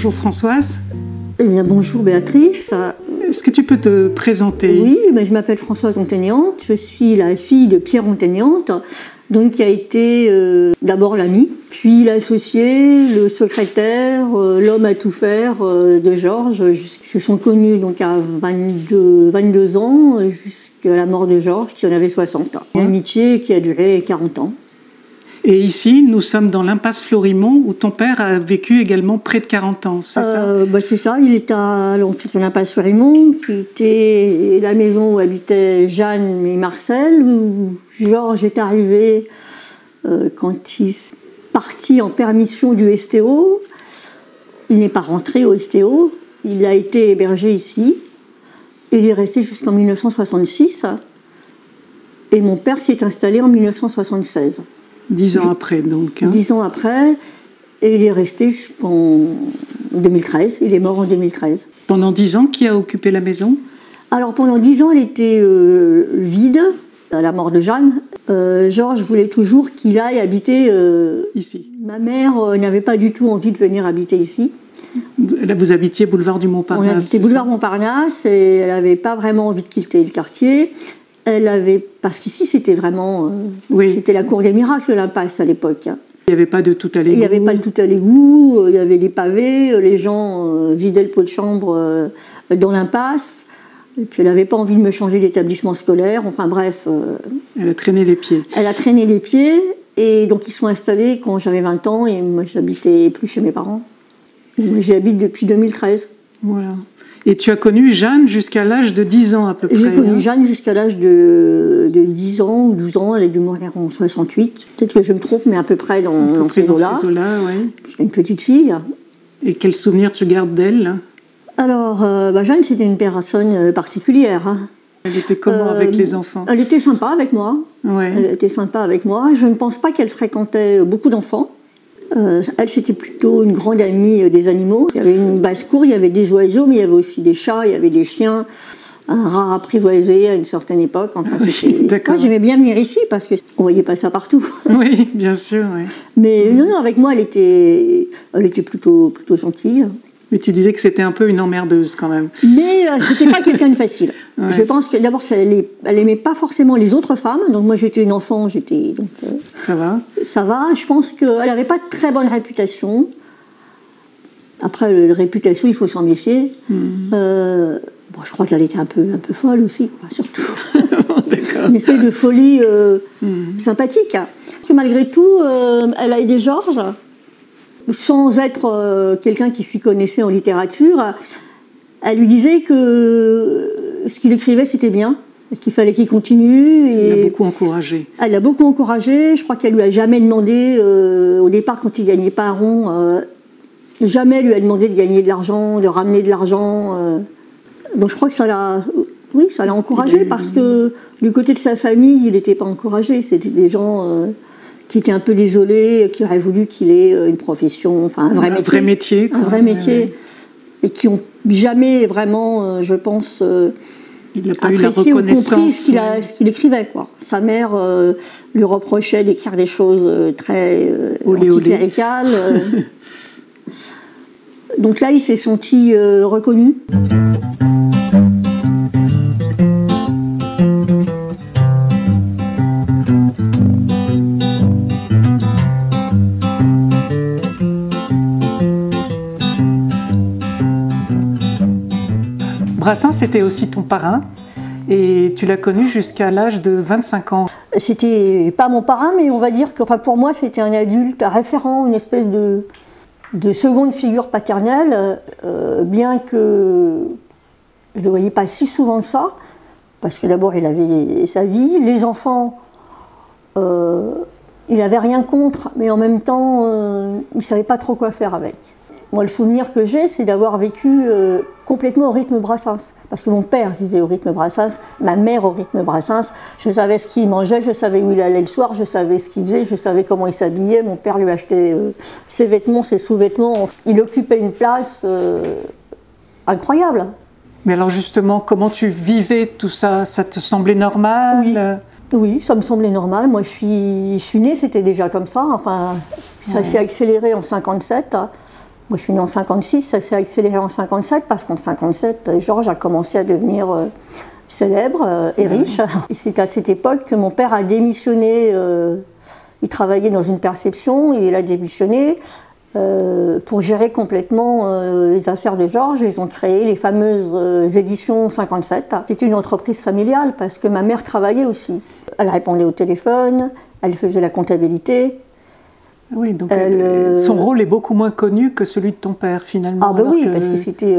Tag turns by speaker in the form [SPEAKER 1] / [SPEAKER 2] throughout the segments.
[SPEAKER 1] Bonjour Françoise.
[SPEAKER 2] Eh bien bonjour Béatrice.
[SPEAKER 1] Est-ce que tu peux te présenter?
[SPEAKER 2] Oui, je m'appelle Françoise Onteniante, je suis la fille de Pierre Onteniante, donc qui a été d'abord l'ami, puis l'associé, le secrétaire, l'homme à tout faire de Georges. Ils se sont connus donc à 22 ans, jusqu'à la mort de Georges, qui en avait 60 ans. Une amitié qui a duré 40 ans.
[SPEAKER 1] Et ici, nous sommes dans l'impasse Florimont, où ton père a vécu également près de 40 ans, c'est ça?
[SPEAKER 2] C'est ça, il est à l'impasse Florimont, qui était la maison où habitaient Jeanne et Marcel, où Georges est arrivé quand il est parti en permission du STO. Il n'est pas rentré au STO, il a été hébergé ici, et il est resté jusqu'en 1966, et mon père s'est installé en 1976.
[SPEAKER 1] 10 ans après, donc. Hein.
[SPEAKER 2] 10 ans après, et il est resté jusqu'en 2013. Il est mort en 2013.
[SPEAKER 1] Pendant 10 ans, qui a occupé la maison?
[SPEAKER 2] Alors, pendant 10 ans, elle était vide, à la mort de Jeanne. Georges voulait toujours qu'il aille habiter
[SPEAKER 1] ici.
[SPEAKER 2] Ma mère n'avait pas du tout envie de venir habiter ici.
[SPEAKER 1] Là, vous habitiez boulevard du Montparnasse.
[SPEAKER 2] On habitait boulevard Montparnasse, et elle n'avait pas vraiment envie de quitter le quartier. Parce qu'ici, c'était vraiment... C'était la cour des miracles, l'impasse, à l'époque.
[SPEAKER 1] Il n'y avait pas de tout à l'égout.
[SPEAKER 2] Il n'y avait pas de tout à l'égout, il y avait des pavés, les gens vidaient le pot de chambre dans l'impasse. Et puis elle n'avait pas envie de me changer d'établissement scolaire, enfin bref.
[SPEAKER 1] Elle a traîné les pieds.
[SPEAKER 2] Elle a traîné les pieds, et donc ils sont installés quand j'avais 20 ans, et moi j'habitais plus chez mes parents. Moi j'y habite depuis 2013.
[SPEAKER 1] Voilà. Et tu as connu Jeanne jusqu'à l'âge de 10 ans à peu près.
[SPEAKER 2] J'ai connu Jeanne jusqu'à l'âge de 10 ans ou 12 ans. Elle a dû mourir en 68. Peut-être que je me trompe, mais à peu près dans ces eaux-là.
[SPEAKER 1] Ouais.
[SPEAKER 2] J'étais une petite fille.
[SPEAKER 1] Et quel souvenir tu gardes d'elle?
[SPEAKER 2] Alors, Jeanne, c'était une personne particulière. Hein.
[SPEAKER 1] Elle était comment avec les enfants? Elle
[SPEAKER 2] était sympa avec moi.
[SPEAKER 1] Ouais.
[SPEAKER 2] Elle était sympa avec moi. Je ne pense pas qu'elle fréquentait beaucoup d'enfants. Elle, c'était plutôt une grande amie des animaux. Il y avait une basse-cour, il y avait des oiseaux, mais il y avait aussi des chats, il y avait des chiens, un rat apprivoisé à une certaine époque. Enfin, moi, j'aimais bien venir ici parce qu'on ne voyait pas ça partout.
[SPEAKER 1] Oui, bien sûr. Oui.
[SPEAKER 2] Mais non, avec moi, elle était plutôt gentille.
[SPEAKER 1] Mais tu disais que c'était un peu une emmerdeuse quand même.
[SPEAKER 2] Mais c'était pas quelqu'un de facile. Ouais. Je pense que d'abord, elle aimait pas forcément les autres femmes. Donc moi, j'étais une enfant,
[SPEAKER 1] ça va.
[SPEAKER 2] Ça va. Je pense qu'elle avait pas de très bonne réputation. Après, la réputation, il faut s'en méfier. Je crois qu'elle était un peu folle aussi, quoi, surtout. Une espèce de folie sympathique. Que malgré tout, elle a aidé Georges. Sans être quelqu'un qui s'y connaissait en littérature, elle lui disait que ce qu'il écrivait, c'était bien, qu'il fallait qu'il continue.
[SPEAKER 1] Elle l'a beaucoup encouragé.
[SPEAKER 2] Elle l'a beaucoup encouragé. Je crois qu'elle lui a jamais demandé, au départ, quand il gagnait pas un rond, jamais lui a demandé de gagner de l'argent, de ramener de l'argent. Donc je crois que ça l'a encouragé, parce que du côté de sa famille, il n'était pas encouragé. C'était des gens... qui étaient un peu désolés, qui auraient voulu qu'il ait une profession, enfin un vrai métier. Un vrai métier. Et qui n'ont jamais vraiment, je pense, apprécié ou compris ce qu'il écrivait, quoi. Sa mère lui reprochait d'écrire des choses très anticléricales. Donc là, il s'est senti reconnu.
[SPEAKER 1] Brassens, c'était aussi ton parrain, et tu l'as connu jusqu'à l'âge de 25 ans.
[SPEAKER 2] C'était pas mon parrain, mais on va dire que, pour moi, c'était un adulte, un référent, une espèce de seconde figure paternelle, bien que je ne le voyais pas si souvent que ça, parce que d'abord, il avait sa vie. Les enfants, il n'avait rien contre, mais en même temps, il ne savait pas trop quoi faire avec. Moi, le souvenir que j'ai, c'est d'avoir vécu complètement au rythme Brassens. Parce que mon père vivait au rythme Brassens, ma mère au rythme Brassens. Je savais ce qu'il mangeait, je savais où il allait le soir, je savais ce qu'il faisait, je savais comment il s'habillait. Mon père lui achetait ses vêtements, ses sous-vêtements. Il occupait une place incroyable.
[SPEAKER 1] Mais alors justement, comment tu vivais tout ça? Ça te semblait normal?
[SPEAKER 2] Oui. Oui, ça me semblait normal. Moi, je suis née, c'était déjà comme ça. Enfin, ça s'est accéléré en 57. Moi, je suis née en 56, ça s'est accéléré en 57, parce qu'en 57, Georges a commencé à devenir célèbre et riche. Et c'est à cette époque que mon père a démissionné. Il travaillait dans une perception et il a démissionné pour gérer complètement les affaires de Georges. Ils ont créé les fameuses éditions 57. C'était une entreprise familiale parce que ma mère travaillait aussi. Elle répondait au téléphone, elle faisait la comptabilité.
[SPEAKER 1] Oui, donc son rôle est beaucoup moins connu que celui de ton père, finalement.
[SPEAKER 2] Ah ben oui, parce que c'était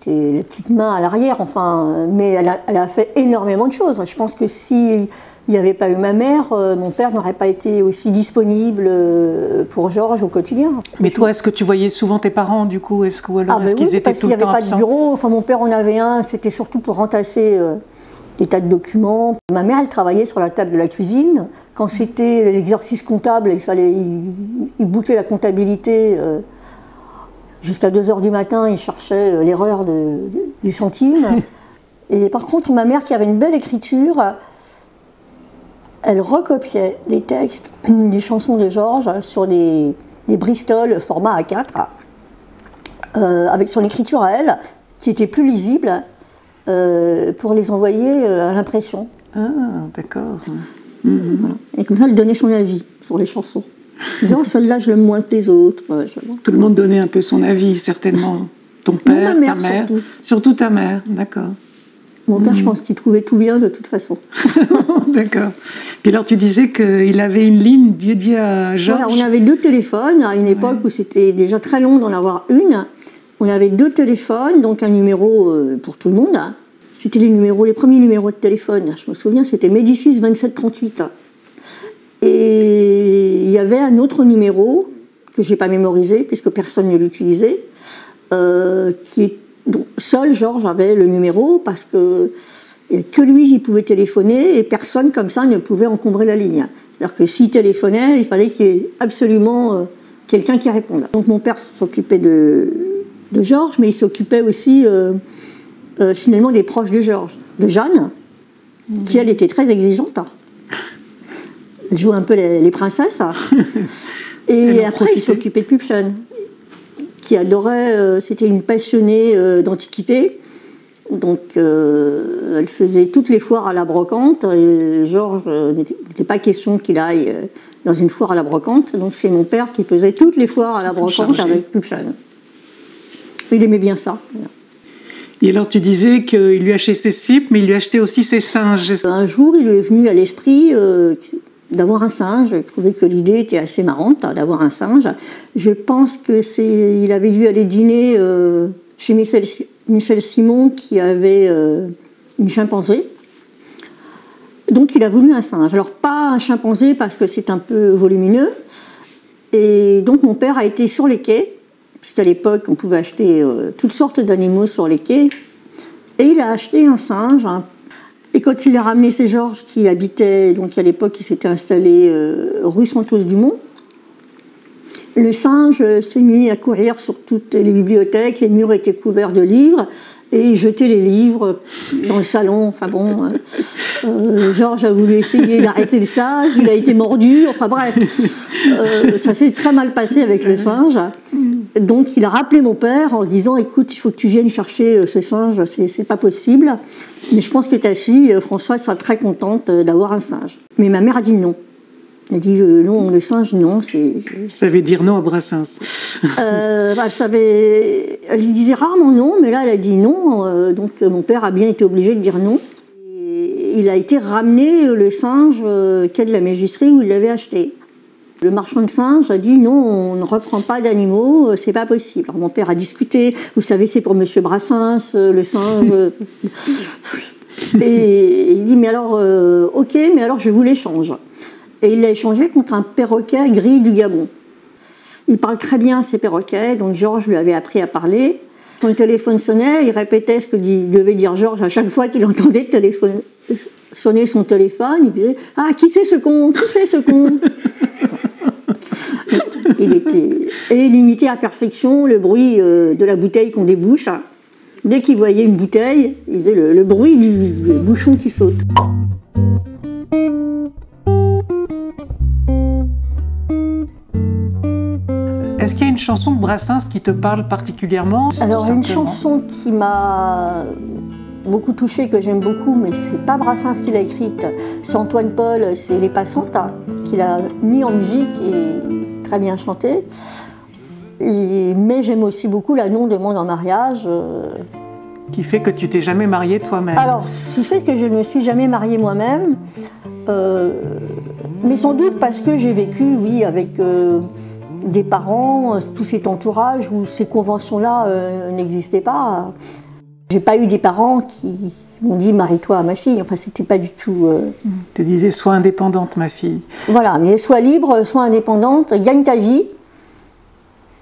[SPEAKER 2] les petites mains à l'arrière, enfin, mais elle a fait énormément de choses. Je pense que s'il n'y avait pas eu ma mère, mon père n'aurait pas été aussi disponible pour Georges au quotidien.
[SPEAKER 1] Mais toi, est-ce que tu voyais souvent tes parents, du coup? Est-ce qu'ils
[SPEAKER 2] oui,
[SPEAKER 1] étaient tout le temps absents?
[SPEAKER 2] Parce qu'il n'y avait pas de bureau. Enfin, mon père en avait un, c'était surtout pour entasser des tas de documents. Ma mère, elle travaillait sur la table de la cuisine. Quand c'était l'exercice comptable, il fallait boucler la comptabilité. Jusqu'à 2h du matin, il cherchait l'erreur du centime. Et par contre, ma mère, qui avait une belle écriture, elle recopiait les textes des chansons de Georges sur des Bristol format A4, avec son écriture à elle, qui était plus lisible, pour les envoyer à l'impression.
[SPEAKER 1] Ah, d'accord.
[SPEAKER 2] Voilà. Et comme ça, elle donnait son avis sur les chansons. Non, celle-là, je l'aime moins que les autres.
[SPEAKER 1] Tout le monde donnait un peu son avis, certainement. Ton père,
[SPEAKER 2] ma mère,
[SPEAKER 1] ta mère.
[SPEAKER 2] surtout
[SPEAKER 1] ta mère, d'accord.
[SPEAKER 2] Mon père, je pense qu'il trouvait tout bien de toute façon.
[SPEAKER 1] D'accord. Puis alors, tu disais qu'il avait une ligne dédiée à Georges.
[SPEAKER 2] Voilà, on avait 2 téléphones à une époque où c'était déjà très long d'en avoir une. On avait 2 téléphones, donc un numéro pour tout le monde. C'était les premiers numéros de téléphone. Je me souviens, c'était Médicis 2738. Et il y avait un autre numéro que je n'ai pas mémorisé, puisque personne ne l'utilisait, donc, seul Georges avait le numéro, parce que lui, il pouvait téléphoner, et personne comme ça ne pouvait encombrer la ligne. C'est-à-dire que s'il téléphonait, il fallait qu'il y ait absolument quelqu'un qui réponde. Donc mon père s'occupait de Georges, mais il s'occupait aussi finalement des proches de Georges, de Jeanne, qui elle était très exigeante. Elle jouait un peu les princesses. Et après, il s'occupait de Pupchen, qui adorait, c'était une passionnée d'antiquité. Donc elle faisait toutes les foires à la brocante, et Georges, n'était pas question qu'il aille dans une foire à la brocante, donc c'est mon père qui faisait toutes les foires à la brocante avec Pupchen. Il aimait bien ça.
[SPEAKER 1] Et alors tu disais qu'il lui achetait ses cipes, mais il lui achetait aussi ses singes.
[SPEAKER 2] Un jour, il lui est venu à l'esprit d'avoir un singe. Il trouvait que l'idée était assez marrante, d'avoir un singe. Je pense qu'il avait dû aller dîner chez Michel Simon, qui avait une chimpanzé. Donc il a voulu un singe. Alors pas un chimpanzé parce que c'est un peu volumineux. Et donc mon père a été sur les quais, puisqu'à l'époque on pouvait acheter toutes sortes d'animaux sur les quais. Et il a acheté un singe. Et quand il a ramené, c'est Georges qui habitait, donc à l'époque il s'était installé rue Santos-Dumont. Le singe s'est mis à courir sur toutes les bibliothèques, les murs étaient couverts de livres, et il jetait les livres dans le salon. Enfin bon, Georges a voulu essayer d'arrêter le singe, il a été mordu, enfin bref. Ça s'est très mal passé avec le singe. Donc il a rappelé mon père en disant « Écoute, il faut que tu viennes chercher ce singe, c'est pas possible. Mais je pense que ta fille, Françoise, sera très contente d'avoir un singe. » Mais ma mère a dit non. Elle a dit non, le singe, non.
[SPEAKER 1] Ça veut dire non à Brassens.
[SPEAKER 2] Elle disait rarement non, mais là, elle a dit non. Donc mon père a bien été obligé de dire non. Et il a été ramené le singe quai de la Mégisserie où il l'avait acheté. Le marchand de singes a dit non, on ne reprend pas d'animaux, c'est pas possible. Alors mon père a discuté, vous savez, c'est pour Monsieur Brassens, le singe. Et il dit mais alors, ok, mais alors je vous l'échange. Et il l'a échangé contre un perroquet gris du Gabon. Il parle très bien ces perroquets, donc Georges lui avait appris à parler. Quand le téléphone sonnait, il répétait ce que devait dire Georges à chaque fois qu'il entendait sonner son téléphone. Il disait « Ah, qui c'est ce con? Qui c'est ce con ?» il imitait à perfection le bruit de la bouteille qu'on débouche. Dès qu'il voyait une bouteille, il faisait le bruit du bouchon qui saute.
[SPEAKER 1] Est-ce qu'il y a une chanson de Brassens qui te parle particulièrement?
[SPEAKER 2] Alors une chanson qui m'a beaucoup touchée, que j'aime beaucoup, mais c'est pas Brassens qui l'a écrite, c'est Antoine Paul, c'est Les Passantes, qu'il a mis en musique et très bien chanté. Mais j'aime aussi beaucoup La Non demande en mariage.
[SPEAKER 1] Qui fait que tu t'es jamais mariée toi-même?
[SPEAKER 2] Alors, ce qui fait que je ne me suis jamais mariée moi-même, mais sans doute parce que j'ai vécu, oui, avec des parents, tout cet entourage où ces conventions-là n'existaient pas. J'ai pas eu des parents qui m'ont dit « marie-toi à ma fille », enfin c'était pas du tout...
[SPEAKER 1] Tu disais « sois indépendante ma fille ».
[SPEAKER 2] Voilà, mais sois libre, sois indépendante, gagne ta vie.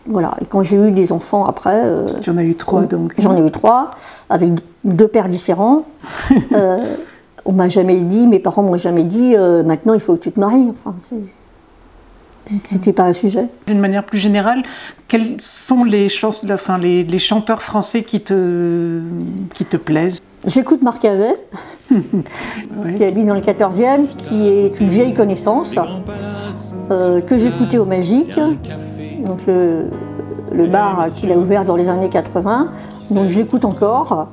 [SPEAKER 2] Voilà, et quand j'ai eu des enfants après...
[SPEAKER 1] J'en ai eu 3 donc.
[SPEAKER 2] J'en ai eu 3, avec 2 pères différents. On m'a jamais dit, mes parents m'ont jamais dit maintenant il faut que tu te maries. Enfin, c'était pas un sujet.
[SPEAKER 1] D'une manière plus générale, quels sont les chanteurs français qui te plaisent?
[SPEAKER 2] J'écoute Marc Havet,
[SPEAKER 1] Ouais.
[SPEAKER 2] qui habite dans le 14e, qui est une vieille connaissance, que j'écoutais au Magique, donc le bar qu'il a ouvert dans les années 80, donc je l'écoute encore.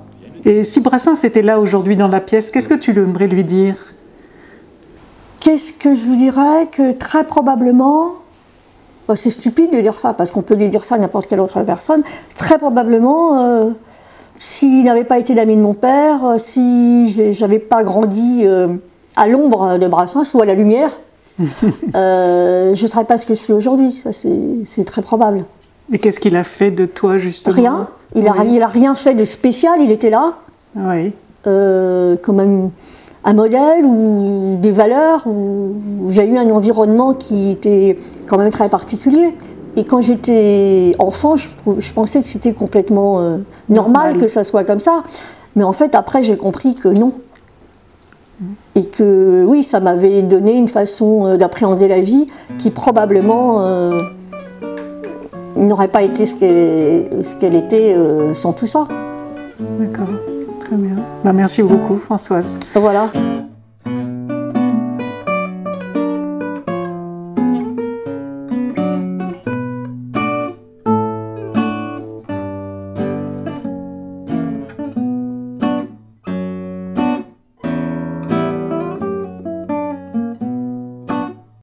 [SPEAKER 1] Et si Brassens était là aujourd'hui dans la pièce, qu'est-ce que tu aimerais lui dire?
[SPEAKER 2] Qu'est-ce que je vous dirais? Que très probablement, c'est stupide de dire ça, parce qu'on peut dire ça à n'importe quelle autre personne, très probablement, s'il n'avait pas été l'ami de mon père, si j'avais pas grandi à l'ombre de Brassens ou à la lumière, je ne serais pas ce que je suis aujourd'hui, c'est très probable.
[SPEAKER 1] Et qu'est-ce qu'il a fait de toi justement?
[SPEAKER 2] Rien, il a rien fait de spécial, il était là,
[SPEAKER 1] oui.
[SPEAKER 2] Comme un modèle ou des valeurs, où j'ai eu un environnement qui était quand même très particulier. Et quand j'étais enfant, je pensais que c'était complètement normal que ça soit comme ça. Mais en fait, après, j'ai compris que non. Et que oui, ça m'avait donné une façon d'appréhender la vie qui probablement n'aurait pas été ce qu'elle était sans tout ça.
[SPEAKER 1] D'accord, très bien. Merci beaucoup Françoise.
[SPEAKER 2] Voilà.